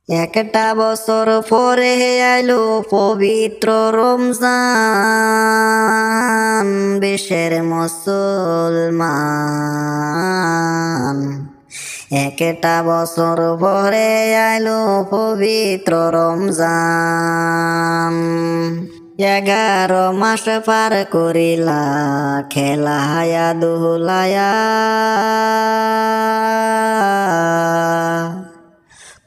একটা বছর পরে আইলো পবিত্র রমজান, দেশের মুসলমান। একটা বছর পরে আইলো পবিত্র রমজান। 11 মাস পার করিলা খেলায়া দুলায়া,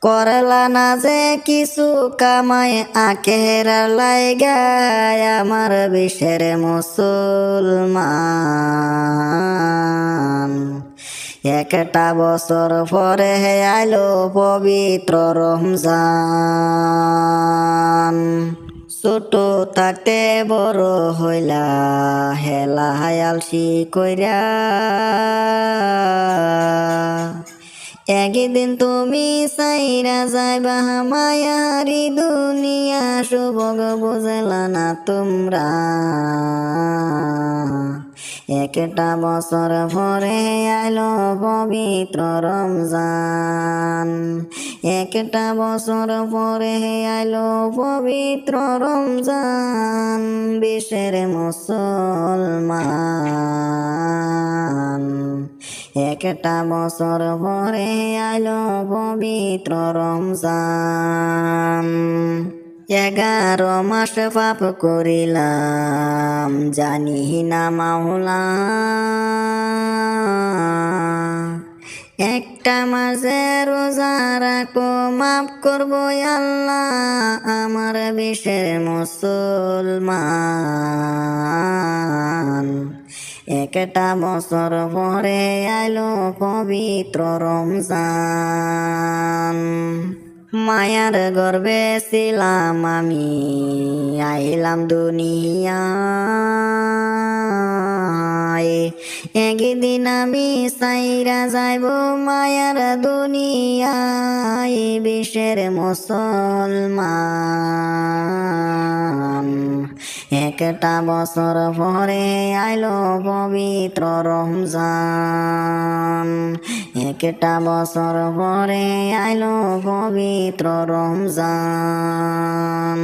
করলা না যে কিছু কামাই আখেরা লাইগায় আমার বিশ্বের মুসলমান। একটা বছর পরে আইলো পবিত্র রমজান। ছোট থাকতে বড় হইলা হেলা আলসি কইরা, একদিন তুমি সাইরা যাইবা মায়ারি দুনিয়া, সুভোগ বুঝলা না তোমরা। একটা বছর পরে আইলো পবিত্র রমজান। একটা বছর পরে আইলো পবিত্র রমজান, বিশ্বের মুসলমান। একটা বছর পরে আইলো পবিত্র রমজান। 11 মাস পাপ করিলাম জানি না মাওলা, একটা মাসে রোজা রাখো মাফ করবো আল্লাহ আমার বিশ্বের মুসলমান। একটা বছর পরে আইলো পবিত্র রমজান। মায়ার গর্বে ছিলাম আমি আইলাম দুনিয়ায়, একদিন আমি সাইরা যাইব মায়ার দুনিয়ায়, বিশ্বের মুসলমান। একটা বছর পরে আইলো পবিত্র রমজান। একটা বছর পরে আইলো পবিত্র রমজান।